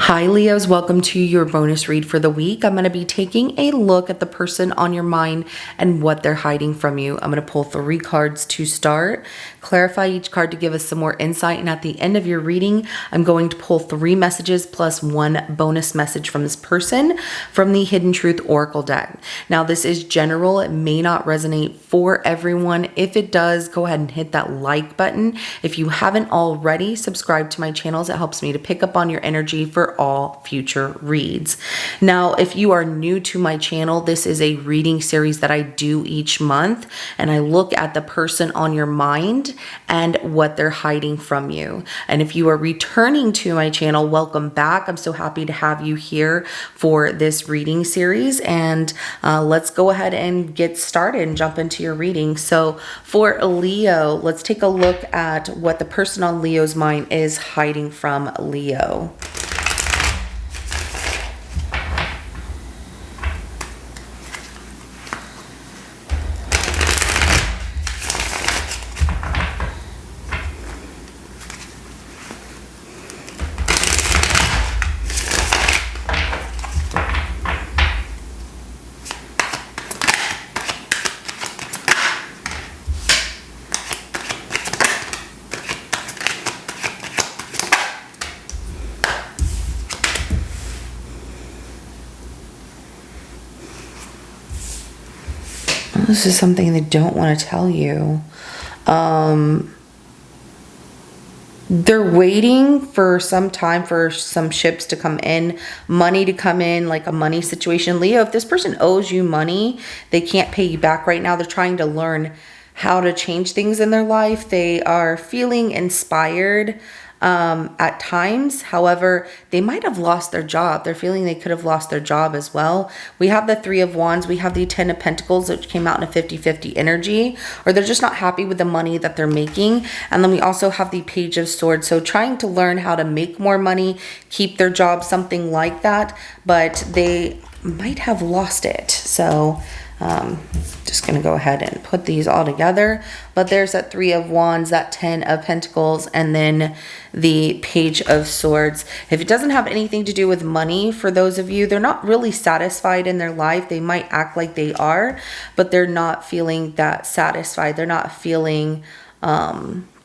Hi Leos, welcome to your bonus read for the week. I'm going to be taking a look at the person on your mind and what they're hiding from you. I'm going to pull 3 cards to start, clarify each card to give us some more insight, and at the end of your reading, I'm going to pull 3 messages plus 1 bonus message from this person from the Hidden Truth Oracle deck. Now this is general, it may not resonate for everyone. If it does, go ahead and hit that like button. If you haven't already, subscribe to my channels. It helps me to pick up on your energy for all future reads. Now, if you are new to my channel, this is a reading series that I do each month, and I look at the person on your mind and what they're hiding from you. And if you are returning to my channel, welcome back. I'm so happy to have you here for this reading series, and let's go ahead and get started and jump into your reading. So for Leo, let's take a look at what the person on Leo's mind is hiding from Leo. This is something they don't want to tell you. They're waiting for some time for some ships to come in, money to come in, like a money situation. Leo, if this person owes you money, they can't pay you back right now. They're trying to learn how to change things in their life. They are feeling inspired at times. However, they might have lost their job. They're feeling they could have lost their job as well. We have the 3 of Wands. We have the 10 of Pentacles, which came out in a 50-50 energy, or they're just not happy with the money that they're making. And then we also have the Page of Swords. So trying to learn how to make more money, keep their job, something like that, but they might have lost it. So just going to go ahead and put these all together. But there's that 3 of Wands, that 10 of Pentacles, and then the Page of Swords. If it doesn't have anything to do with money, for those of you, they're not really satisfied in their life. They might act like they are, but they're not feeling that satisfied. They're not feeling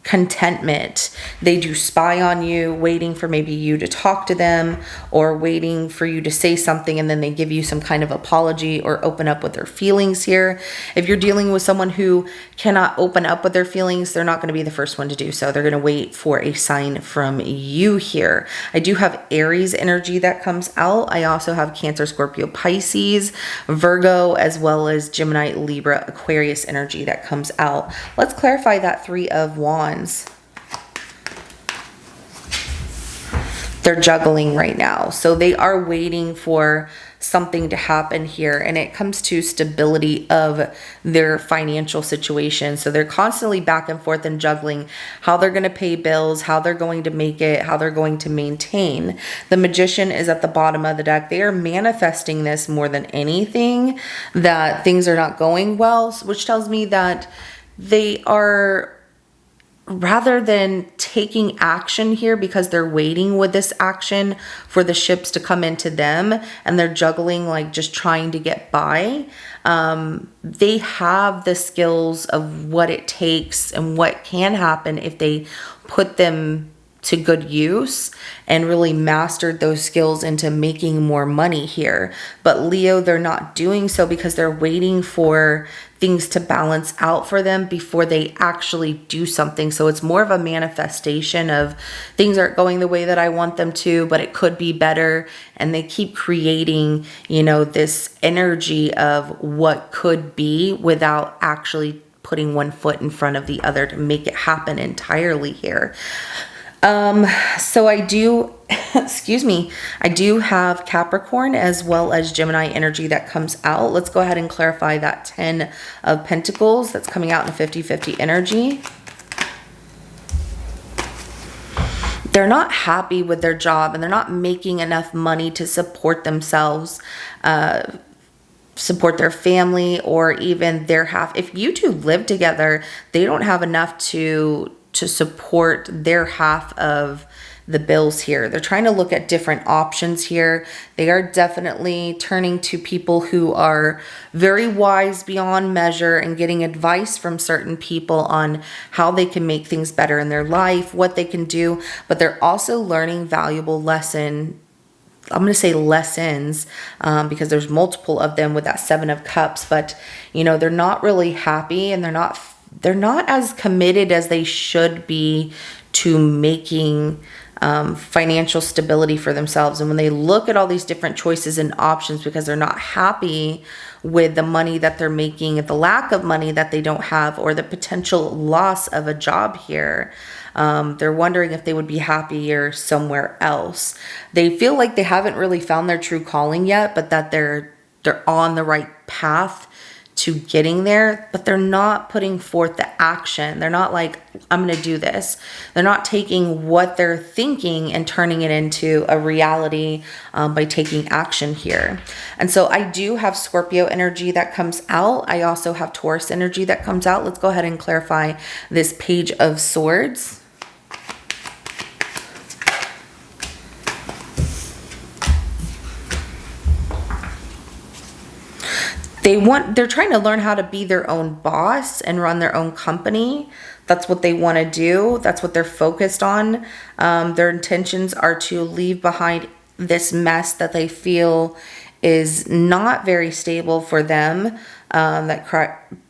contentment. They do spy on you, waiting for maybe you to talk to them, or waiting for you to say something, and then they give you some kind of apology or open up with their feelings here. If you're dealing with someone who cannot open up with their feelings, they're not going to be the first one to do so. They're going to wait for a sign from you here. I do have Aries energy that comes out. I also have Cancer, Scorpio, Pisces, Virgo, as well as Gemini, Libra, Aquarius energy that comes out. Let's clarify that 3 of Wands. They're juggling right now. So they are waiting for something to happen here, and it comes to stability of their financial situation. So they're constantly back and forth and juggling how they're going to pay bills, how they're going to make it, how they're going to maintain. The Magician is at the bottom of the deck. They are manifesting this more than anything, that things are not going well, which tells me that they are, rather than taking action here because they're waiting with this action for the ships to come into them, and they're juggling, like just trying to get by, they have the skills of what it takes and what can happen if they put them to good use and really mastered those skills into making more money here. But Leo, they're not doing so because they're waiting for things to balance out for them before they actually do something. So it's more of a manifestation of things aren't going the way that I want them to, but it could be better. And they keep creating, you know, this energy of what could be without actually putting one foot in front of the other to make it happen entirely here. So I do, excuse me, I do have Capricorn as well as Gemini energy that comes out. Let's go ahead and clarify that 10 of Pentacles that's coming out in a 50-50 energy. They're not happy with their job, and they're not making enough money to support themselves, support their family, or even their half. If you two live together, they don't have enough to support their half of the bills here. They're trying to look at different options here. They are definitely turning to people who are very wise beyond measure and getting advice from certain people on how they can make things better in their life, what they can do, but they're also learning valuable lessons, because there's multiple of them with that Seven of Cups, but they're not really happy, and they're not as committed as they should be to making financial stability for themselves. And when they look at all these different choices and options, because they're not happy with the money that they're making, the lack of money that they don't have, or the potential loss of a job here, they're wondering if they would be happier somewhere else. They feel like they haven't really found their true calling yet, but that they're on the right path to getting there, but they're not putting forth the action. They're not like, I'm going to do this. They're not taking what they're thinking and turning it into a reality by taking action here. And so I do have Scorpio energy that comes out. I also have Taurus energy that comes out. Let's go ahead and clarify this Page of Swords. They're trying to learn how to be their own boss and run their own company. That's what they want to do. That's what they're focused on. Their intentions are to leave behind this mess that they feel is not very stable for them, that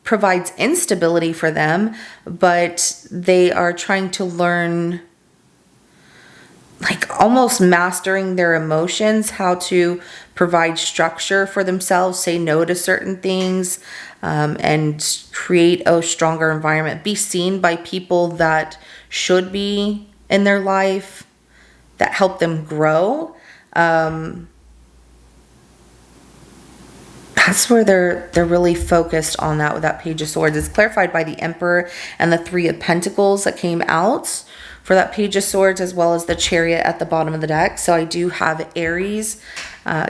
provides instability for them, but they are trying to learn, like almost mastering their emotions, how to provide structure for themselves, say no to certain things, and create a stronger environment. Be seen by people that should be in their life, that help them grow. That's where they're really focused on that with that Page of Swords. It's clarified by the Emperor and the Three of Pentacles that came out for that Page of Swords, as well as the Chariot at the bottom of the deck. So I do have Aries,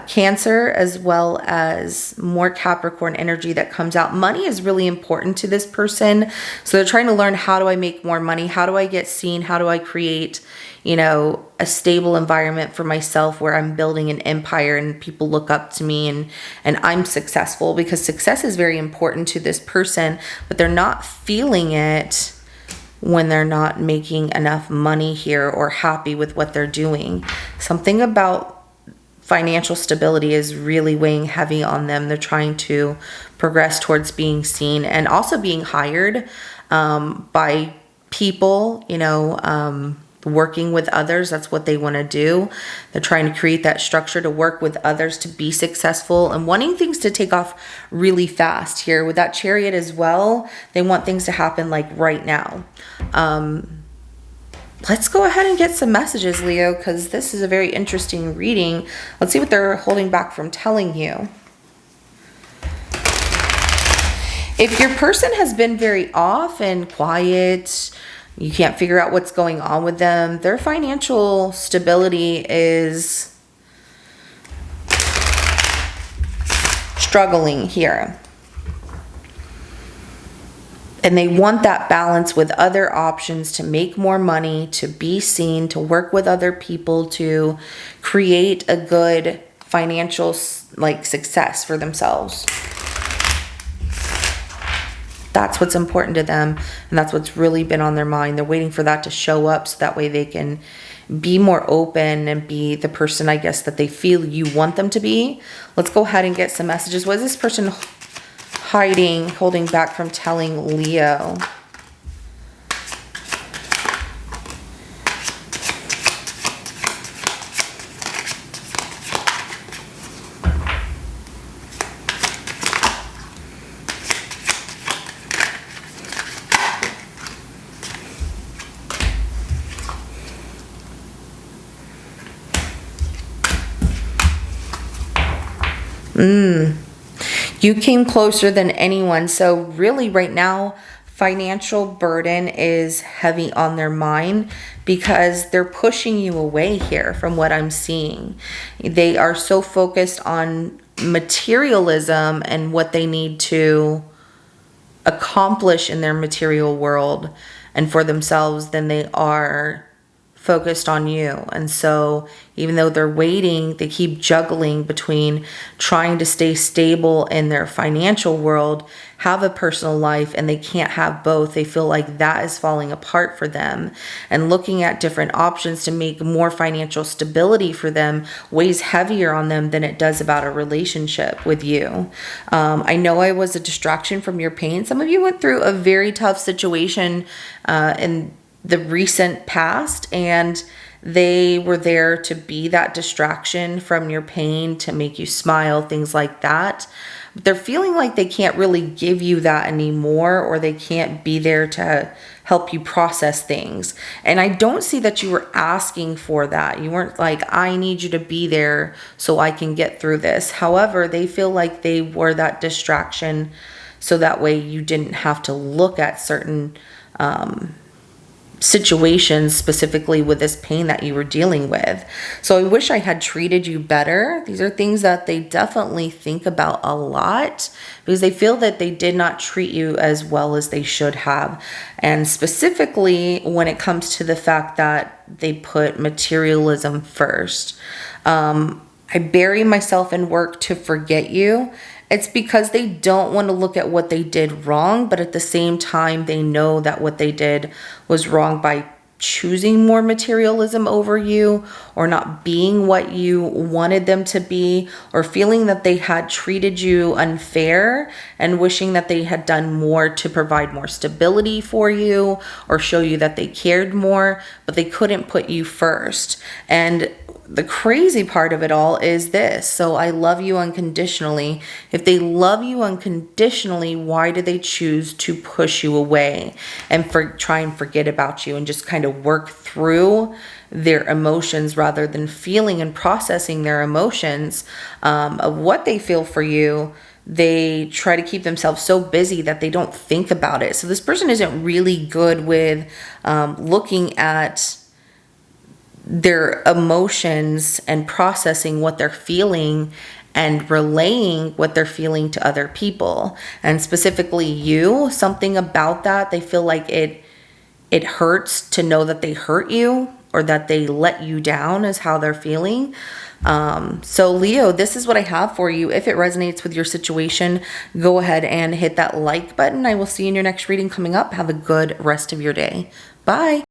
Cancer, as well as more Capricorn energy that comes out. Money is really important to this person. So they're trying to learn, how do I make more money? How do I get seen? How do I create, a stable environment for myself where I'm building an empire and people look up to me and I'm successful? Because success is very important to this person, but they're not feeling it when they're not making enough money here or happy with what they're doing. Something about financial stability is really weighing heavy on them. They're trying to progress towards being seen and also being hired by people, working with others. That's what they want to do. They're trying to create that structure to work with others to be successful and wanting things to take off really fast here. With that Chariot as well, they want things to happen like right now. Let's go ahead and get some messages, Leo, because this is a very interesting reading. Let's see what they're holding back from telling you. If your person has been very off and quiet, you can't figure out what's going on with them, their financial stability is struggling here. And they want that balance with other options to make more money, to be seen, to work with other people, to create a good financial success for themselves. That's what's important to them, and that's what's really been on their mind. They're waiting for that to show up so that way they can be more open and be the person, I guess, that they feel you want them to be. Let's go ahead and get some messages. What is this person hiding, holding back from telling Leo? You came closer than anyone. So really right now, financial burden is heavy on their mind because they're pushing you away here from what I'm seeing. They are so focused on materialism and what they need to accomplish in their material world and for themselves than they are focused on you. And so even though they're waiting, they keep juggling between trying to stay stable in their financial world, have a personal life, and they can't have both. They feel like that is falling apart for them. And looking at different options to make more financial stability for them weighs heavier on them than it does about a relationship with you. I know I was a distraction from your pain. Some of you went through a very tough situation in the recent past, and they were there to be that distraction from your pain, to make you smile, things like that. But they're feeling like they can't really give you that anymore, or they can't be there to help you process things. And I don't see that you were asking for that. You weren't like, I need you to be there so I can get through this. However, they feel like they were that distraction, so that way you didn't have to look at certain situations specifically with this pain that you were dealing with. So I wish I had treated you better. These are things that they definitely think about a lot, because they feel that they did not treat you as well as they should have. And specifically when it comes to the fact that they put materialism first. I bury myself in work to forget you. It's because they don't want to look at what they did wrong, but at the same time, they know that what they did was wrong by choosing more materialism over you, or not being what you wanted them to be, or feeling that they had treated you unfair and wishing that they had done more to provide more stability for you or show you that they cared more, but they couldn't put you first. And the crazy part of it all is this. So I love you unconditionally. If they love you unconditionally, why do they choose to push you away and try and forget about you and just kind of work through their emotions rather than feeling and processing their emotions of what they feel for you? They try to keep themselves so busy that they don't think about it. So this person isn't really good with looking at their emotions and processing what they're feeling and relaying what they're feeling to other people. And specifically you, something about that, they feel like it hurts to know that they hurt you or that they let you down is how they're feeling. So Leo, this is what I have for you. If it resonates with your situation, go ahead and hit that like button. I will see you in your next reading coming up. Have a good rest of your day. Bye.